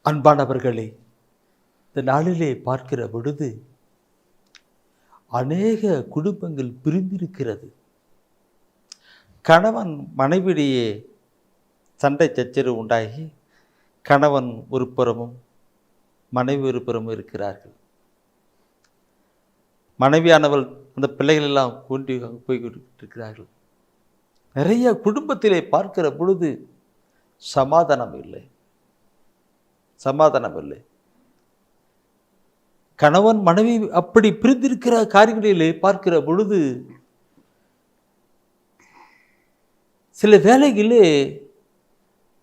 அன்பானவர்களே, இந்த நாளிலே பார்க்கிற பொழுது அநேக குடும்பங்கள் பிரிந்திருக்கிறது. கணவன் மனைவியிடையே சண்டை சச்சரவு உண்டாகி கணவன் ஒரு புறமும் மனைவி ஒரு புறமும் இருக்கிறார்கள். மனைவியானவள் அந்த பிள்ளைகள் எல்லாம் கூண்டி போய்கொண்டிருக்கிறார்கள். நிறைய குடும்பத்திலே பார்க்கிற பொழுது சமாதானம் இல்லை. கணவன் மனைவி அப்படி பிரிந்திருக்கிற காரியங்களிலே பார்க்கிற பொழுது சில வேளைகளிலே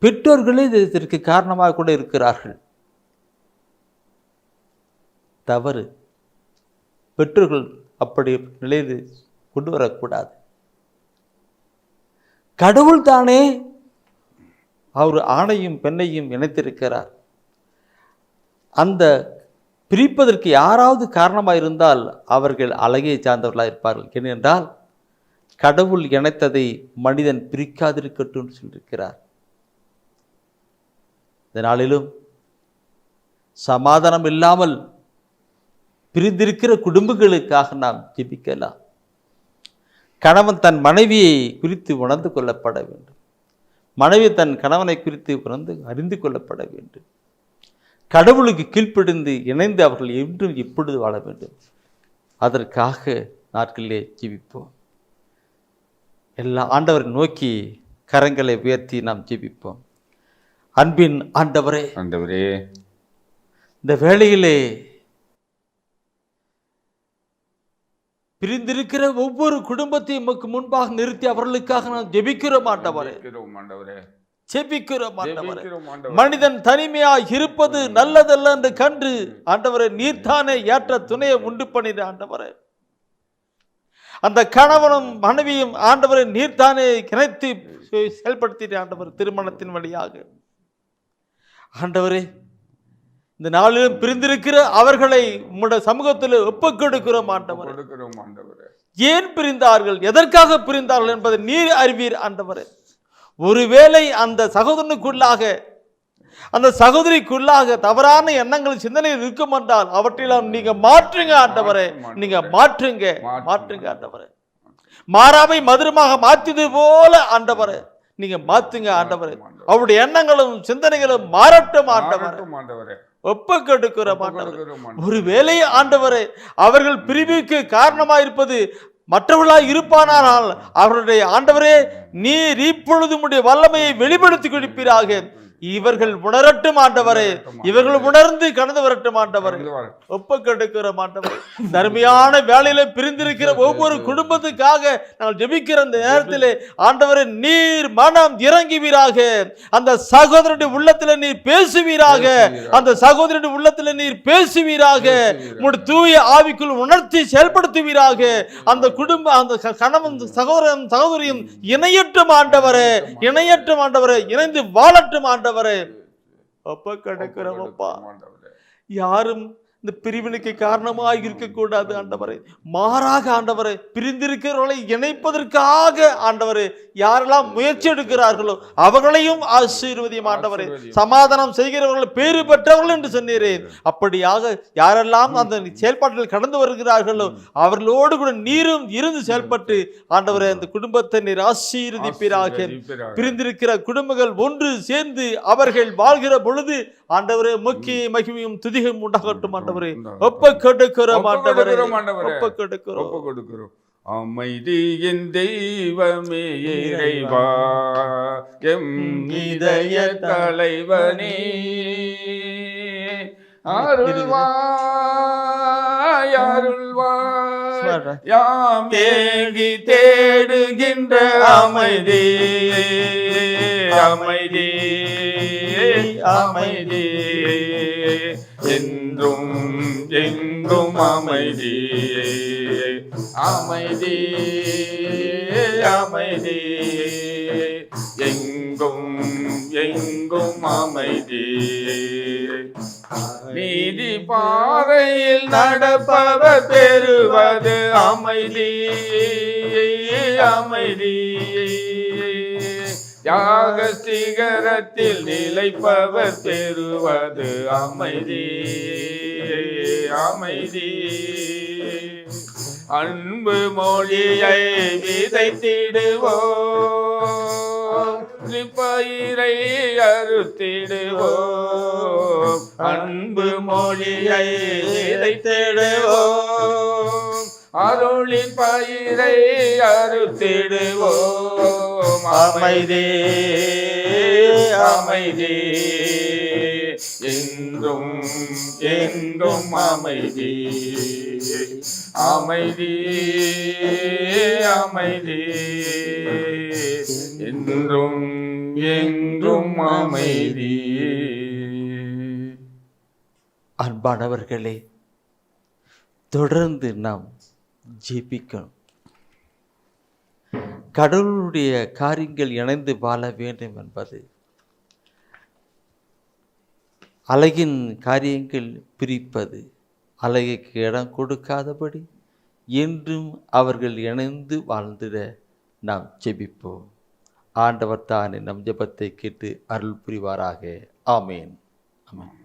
பெற்றோர்களே இதற்கு காரணமாக கூட இருக்கிறார்கள். தவறு. பெற்றோர்கள் அப்படி நிலையில் கொண்டு வரக்கூடாது. கடவுள் தானே அவர் ஆணையும் பெண்ணையும் இணைத்திருக்கிறார். அந்த பிரிப்பதற்கு யாராவது காரணமாக இருந்தால் அவர்கள் அழகியை சார்ந்தவர்களாக இருப்பார்கள். ஏனென்றால் கடவுள் இணைத்ததை மனிதன் பிரிக்காதிருக்கட்டும் சொல்லியிருக்கிறார். இந்த நாளிலும் சமாதானம் இல்லாமல் பிரிந்திருக்கிற குடும்பங்களுக்காக நாம் ஜெபிக்கலாம். கணவன் தன் மனைவியை குறித்து உணர்ந்து கொள்ளப்பட வேண்டும். மனைவி தன் கணவனை குறித்து அறிந்து கொள்ளப்பட வேண்டும். கடவுளுக்கு கீழ்ப்படிந்து இணைந்து அவர்கள் என்றும் எப்பொழுது வாழ வேண்டும். அதற்காக நாட்களிலே ஜெபிப்போம். எல்லா ஆண்டவரை நோக்கி கரங்களை உயர்த்தி நாம் ஜெபிப்போம். அன்பின் ஆண்டவரே, இந்த வேளையிலே பிரிந்திருக்கிற ஒவ்வொரு குடும்பத்தையும் உமக்கு முன்பாக நிறுத்தி அவர்களுக்காக நாம் ஜெபிக்கிறோம் ஆண்டவரே. மனிதன் தனிமையாய் இருப்பது நல்லதல்ல என்று கண்டு ஆண்டவரே, நீர்தானே ஏற்ற துணையை உண்டு பண்ணிட ஆண்டவரே. அந்த கணவனும் மனைவியும் ஆண்டவரை நீர்தானே இணைத்து செயல்படுத்திட ஆண்டவர். திருமணத்தின் வழியாக ஆண்டவரே, இந்த நாளிலும் பிரிந்திருக்கிற அவர்களை உம்முடைய சமூகத்தில் ஒப்புக்கொடுக்கிறோம் ஆண்டவரே. ஏன் பிரிந்தார்கள், எதற்காக பிரிந்தார்கள் என்பதை நீர் அறிவீர் ஆண்டவரே. ஒருவேளை அந்த சகோதரனுக்குள்ளாக அந்த சகோதரிக்குள்ளாக தவறான எண்ணங்கள் சிந்தனையில் இருக்கும் என்றால் அவற்றையெல்லாம் நீங்க மாற்றுங்க ஆண்டவரே. நீங்க மாற்றுங்க ஆண்டவரே. மாறாமை மதுரமாக மாற்றியது போல ஆண்டவரே நீங்க மாத்துங்க ஆண்டவரே. அவருடைய எண்ணங்களும் சிந்தனைகளும் மாறட்டும் ஆண்டவரே. ஒப்புக்கொடுக்கிறோம் ஆண்டவரே. ஒருவேளை ஆண்டவரே அவர்கள் பிரிவுக்கு காரணமாயிருப்பது மற்றவர்களாய் இருப்பானால் அவருடைய ஆண்டவரே நீர் இப்பொழுது உம்முடைய வல்லமையை வெளிப்படுத்தி கொடுப்பீராக. இவர்கள் உணரட்டும் ஆண்டவரே. இவர்கள் உணர்ந்து கடந்து வரட்டும் ஆண்டவரே. ஒப்புக்கொடுக்கிற ஆண்டவரே. தர்மையான வேலையில பிரிந்திருக்கிற ஒவ்வொரு குடும்பத்துக்காக நாங்கள் ஜெபிக்கிற அந்த நேரத்திலே ஆண்டவரே நீர் மனம் இறங்குவீராக. அந்த சகோதரனுடைய உள்ளத்துல நீர் பேசுவீராக. அந்த சகோதரனுடைய உள்ளத்துல நீர் பேசுவீராக. உம்முடைய தூய ஆவிக்குள் உணர்த்தி செயல்படுத்துவீராக. அந்த குடும்ப அந்த கணவன் சகோதரன் சகோதரியும் இணையற்றும் ஆண்டவரே. இணைந்து வாழட்டும் ஆண்டவரே. யாரும் இந்த பிரிவினைக்கு காரணமாக இருக்கக்கூடாது ஆண்டவரே. மாறாக ஆண்டவரே பிரிந்திருக்கிறவர்களை இணைப்பதற்காக ஆண்டவரே யாரெல்லாம் முயற்சி எடுக்கிறார்களோ அவர்களையும் ஆசீர்வதியும் ஆண்டவரே. சமாதானம் செய்கிறவர்கள் பேறு பெற்றவர்கள் என்று சொன்னீரேன். அப்படியாக யாரெல்லாம் அந்த செயல்பாட்டில் கடந்து வருகிறார்களோ அவர்களோடு கூட நீரும் இருந்து செயல்பட்டு ஆண்டவரே அந்த குடும்பத்தை நீர் ஆசீர்வதிப்பீராக. பிரிந்திருக்கிற குடும்பங்கள் ஒன்று சேர்ந்து அவர்கள் வாழ்கிற பொழுது ஆண்டவரே முக்கிய மகிமையும் துதியும் உண்டாகட்டும் ஆண்டவரே. ஒப்புக்கொடுக்கிறோம் ஆண்டவரே. ஒப்புக்கொடுக்கிறோம். அமைதியின் தெய்வமே இறைவா, எம் இதய தலைவனே, அருள்வாய் யாம் ஏங்கி தேடுகின்ற அமைதி என்றும் எங்கும் அமைதி எங்கும் அமைதி. நீதி பாதையில் நடப்பவர் பெறுவது அமைதி. யாக சிகரத்தில் நிலைப்பவர் பெறுவது அமைதி அமைதி. அன்பு மொழியை விதைத்திடுவோம், பயிரை அறுத்திடுவோம். அன்பு மொழியை விதைத்திடுவோம், அருளின் பயிரை அறுத்திடுவோம். அமைதி அமைதி என்றும் என்றும் அமைதி அமைதி அமைதி என்றும் என்றும் அமைதி. அன்பானவர்களே, தொடர்ந்து நாம் ஜெபிக்கணும். கடவுளுடைய காரியங்கள் இணைந்து வாழ வேண்டும் என்பது, அழகின் காரியங்கள் பிரிப்பது, அழகுக்கு இடம் கொடுக்காதபடி என்றும் அவர்கள் இணைந்து வாழ்ந்திட நாம் ஜெபிப்போம். ஆண்டவர் தானே நம் ஜெபத்தை கேட்டு அருள் புரிவாராக. ஆமேன். ஆமென்.